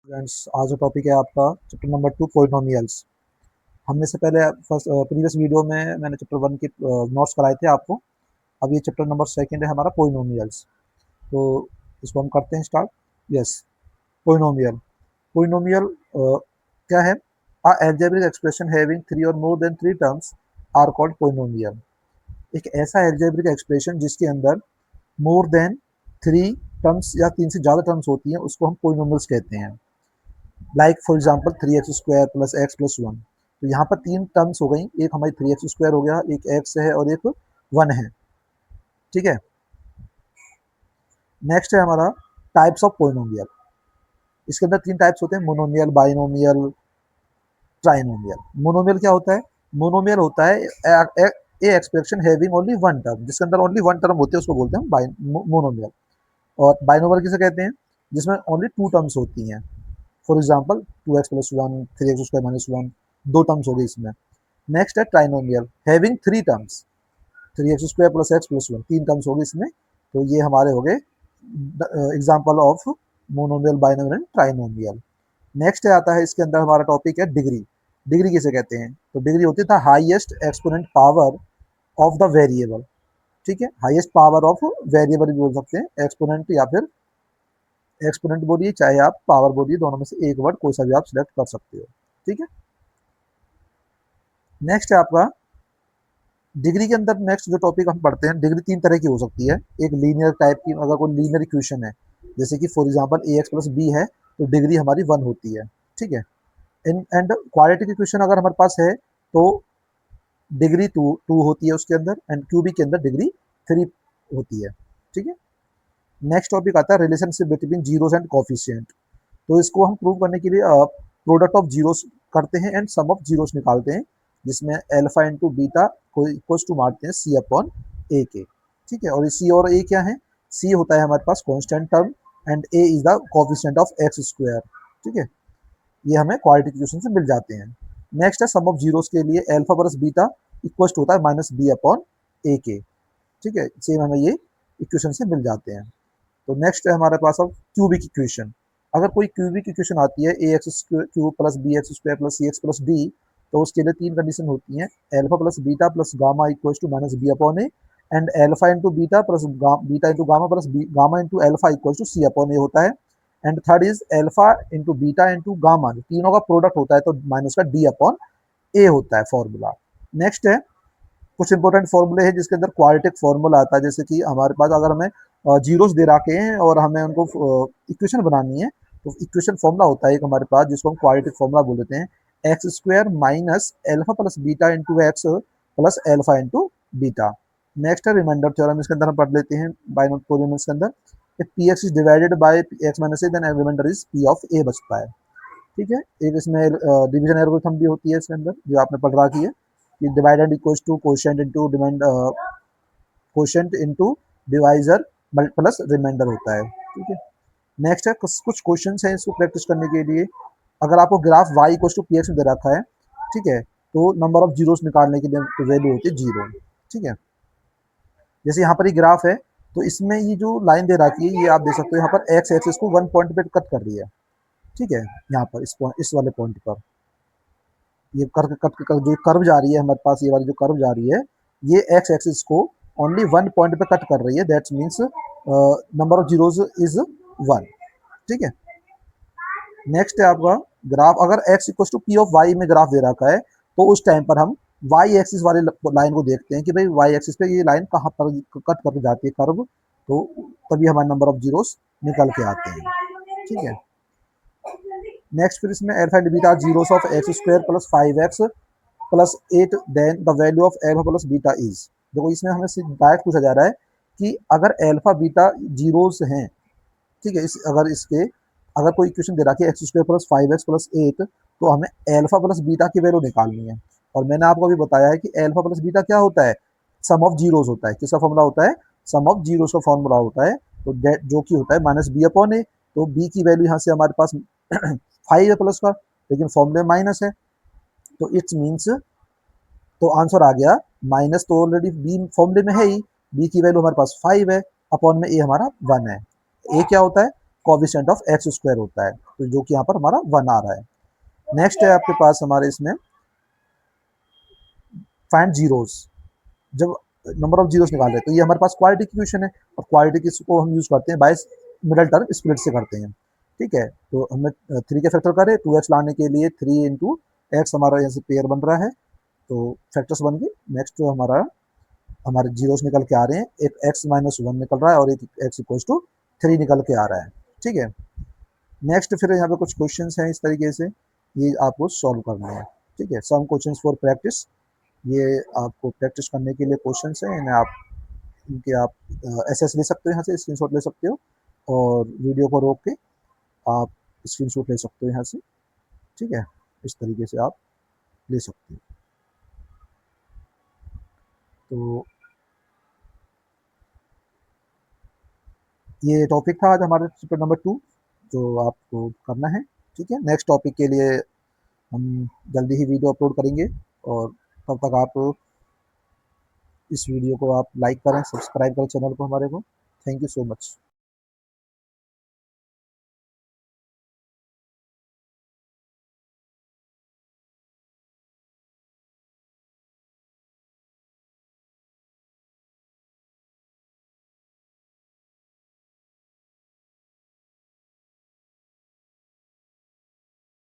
Friends, आज का topic है आपका चैप्टर नंबर 2 पॉलिनोमियल्स। हमने से पहले फर्स्ट प्रीवियस वीडियो में मैंने चैप्टर 1 के नोट्स कराए थे आपको। अब ये चैप्टर नंबर 2 है हमारा पॉलिनोमियल्स। तो इसको हम करते हैं स्टार्ट। Yes, polynomial. पॉलिनोमियल क्या है? अ अलजेब्रिक एक्सप्रेशन हैविंग 3 और more than 3 terms are called polynomial. एक ऐसा अलजेब्रिक एक्सप्रेशन जिसके अंदर मोर देन 3 टर्म्स या 3 से ज़्यादा टर्म्स होती हैं उसको हम पॉलिनोमियल्स कहते हैं। Like for example 3x² plus x+1। तो यहाँ पर 3 टर्म्स हो गई, एक हमारी 3x² हो गया, एक x है और एक 1 है। ठीक है। नेक्स्ट है हमारा टाइप्स ऑफ पोलिनोमियल। इसके अंदर 3 टाइप्स होते हैं, मोनोमियल, बाइनोमियल, ट्राइनोमियल। मोनोमियल क्या होता है? मोनोमियल होता है a expression having only one term, जिसके अंदर ओनली वन टर्म होती है उसको बोलते हैं मोनोमियल। और बाइनोमियल किसे कहते हैं? जिसमें ओनली 2 टर्म्स होती हैं। For example 2x+1, 3x² - 1, 2 terms हो गई इसमें। नेक्स्ट है trinomial having 3 terms, 3x² plus x+1, 3 terms हो गई इसमें। तो ये हमारे हो गए example of monomial, binomial and trinomial. Next आता है इसके अंदर हमारा टॉपिक है डिग्री। डिग्री किसे कहते हैं? तो डिग्री होती है the highest exponent power of the variable. ठीक है, हाईएस्ट पावर ऑफ वेरिएबल भी बोल सकते हैं, एक्सपोनेंट या फिर एक्सपोनेंट बोलिए चाहे आप पावर बोलिए, दोनों में से एक वर्ड कोई सा भी आप सिलेक्ट कर सकते हो। ठीक है। नेक्स्ट है आपका डिग्री के अंदर। नेक्स्ट जो टॉपिक हम पढ़ते हैं, डिग्री 3 तरह की हो सकती है। एक लीनियर टाइप की, अगर कोई लीनियर इक्वेशन है, जैसे कि फॉर एग्जांपल ax+b है, तो डिग्री हमारी 1 होती है। ठीक है। एंड क्वाड्रेटिक इक्वेशन अगर हमारे पास है तो डिग्री 2 होती है उसके अंदर, एंड क्यूबिक के अंदर डिग्री 3 होती है। ठीक है। नेक्स्ट टॉपिक आता है relationship between zeros and coefficient. तो इसको हम प्रूव करने के लिए प्रोडक्ट ऑफ जीरोस करते हैं एंड सम ऑफ जीरोस निकालते हैं, जिसमें अल्फा इंटू बीटा को इक्वल्स टू मारते हैं सी अपॉन ए के। ठीक है। और ये सी और ए क्या है? सी होता है हमारे पास constant term and A is the coefficient of x²। ठीक है। ये हमें क्वाड्रेटिक इक्वेशन से मिल जाते हैं। नेक्स्ट है सम ऑफ जीरोस के लिए alpha plus beta equals to होता है माइनस बी अपॉन ए के। ठीक है, सेम हमें ये इक्वेशन से मिल जाते हैं। तो नेक्स्ट है हमारे पास अब क्यूबिक इक्वेशन। अगर कोई क्यूबिक इक्वेशन आती है ax³ plus bx² plus cx+d, तो उसके लिए 3 कंडीशन होती हैं, alpha plus beta plus gamma equals to minus B upon A, and alpha into beta plus beta into gamma plus gamma into alpha equals to C upon A होता है। And third is alpha into beta into gamma, तीनों का product होता है तो minus का D upon A होता है फॉर्मूला। नेक्स्ट है कुछ इंपॉर्टेंट फॉर्मूले हैं जिसके अंदर क्वाड्रेटिक फॉर्मूला आता है, जैसे कि हमारे पास अगर हमें जीरोस दे रखे हैं और हमें उनको इक्वेशन बनानी है, तो इक्वेशन फॉर्मूला होता है एक हमारे पास जिसको हम क्वाड्रेटिक फॉर्मूला बोल देते हैं, x² minus alpha plus beta into X plus alpha into beta. Next है रिमाइंडर थ्योरम, इसके अंदर हम पढ़ लेते हैं बाइनोमियल्स के अंदर, P X is divided by X minus A, then remainder is P of A बचता है। ठीक है। एक इसमें डिवीजन एल्गोरिथम भी होती है इसके अंदर जो आपने पढ़ रखी है, कि divided equals to quotient into demand, quotient into divisor plus remainder होता है। ठीक है। नेक्स्ट है कुछ क्वेश्चन है इसको प्रैक्टिस करने के लिए। अगर आपको graph y equals to p x में दे रखा है, ठीक है, तो नंबर ऑफ जीरोस निकालने के लिए तो वैल्यू होती है 0। ठीक है। जैसे यहाँ पर ये ग्राफ है, तो इसमें ये जो लाइन दे रखी है, ये आप देख सकते हो यहाँ पर एक्स एक्सिस को 1 पॉइंट पे कट कर रही है। ठीक है। यहाँ पर इस वाले पॉइंट पर ये कर जो कर्व जा रही है हमारे पास, ये वाली जो कर्व जा रही है, ये एक्स एक्सिस को ओनली 1 पॉइंट पे कट कर रही है, that's means number of zeros is 1। ठीक है। नेक्स्ट है आपका ग्राफ, अगर x equal to p of y में ग्राफ दे रखा है, तो उस टाइम पर हम वाई एक्सिस वाले लाइन को देखते हैं कि भाई वाई एक्सिस पे ये लाइन कहाँ पर कट करके जाती है कर्व, तो तभी हमारे नंबर ऑफ जीरोस निकल के आते हैं। ठीक है। नेक्स्ट फिर इसमें alpha and beta zeros of x² plus 5x plus 8, then the value of alpha plus beta is. देखो इसमें हमें सिर्फ डायरेक्ट पूछा जा रहा है कि अगर अल्फा बीटा जीरोस हैं, ठीक है, अगर इसके अगर कोई इक्वेशन दे रखी है x² प्लस 5x प्लस 8, तो हमें अल्फा प्लस बीटा की वैल्यू निकालनी है। और मैंने आपको अभी बताया है कि अल्फा प्लस बीटा क्या होता है? सम ऑफ जीरोस होता है। किसका फॉर्मूला होता है? सम ऑफ जीरोस का फॉर्मूला होता है। तो जो कि होता है माइनस बी अपॉन ए। तो बी की वैल्यू यहाँ से हमारे पास 5 है प्लस का, लेकिन फॉर्मूले माइनस है, तो इट्स मीन्स, तो आंसर आ गया माइनस, तो ऑलरेडी बी फॉर्मूले में है ही, बी की वैल्यू हमारे पास 5 है, अपॉन में ए हमारा 1 है। ए क्या होता है? कोएफिशिएंट ऑफ एक्स स्क्वायर होता है, तो जो कि यहाँ पर हमारा 1 आ रहा है। नेक्स्ट है आपके पास हमारे इसमें फाइंड जीरोस। जब नंबर ऑफ जीरोस निकाल रहे हैं तो ये हमारे पास क्वाड्रेटिक इक्वेशन है, और क्वाड्रेटिक को हम यूज करते हैं बाय मिडल टर्म स्प्लिट से करते हैं। ठीक है, तो हमने 3 के फैक्टर करे, 2x लाने के लिए 3 इंटू एक्स हमारा यहाँ से पेयर बन रहा है, तो फैक्टर्स बन गए। नेक्स्ट जो हमारा हमारे जीरोस निकल के आ रहे हैं, एक x माइनस 1 निकल रहा है और एक x इक्वल टू 3 निकल के आ रहा है। ठीक है, नेक्स्ट फिर यहाँ पे कुछ क्वेश्चंस हैं इस तरीके से, ये आपको सॉल्व करना है। ठीक है, सम क्वेश्चंस फॉर प्रैक्टिस, ये आपको प्रैक्टिस करने के लिए क्वेश्चंस हैं, इन्हें आप इनके आप एसएस ले सकते हो, यहाँ से स्क्रीनशॉट ले सकते हो, और वीडियो को रोक के आप स्क्रीनशॉट ले सकते हो यहाँ से। ठीक है, इस तरीके से आप ले सकते हो। तो ये टॉपिक था आज हमारे चैप्टर नंबर 2 जो आपको करना है। ठीक है, नेक्स्ट टॉपिक के लिए हम जल्दी ही वीडियो अपलोड करेंगे, और तब तक आप इस वीडियो को आप लाइक करें, सब्सक्राइब करें चैनल को हमारे को। Thank you so much.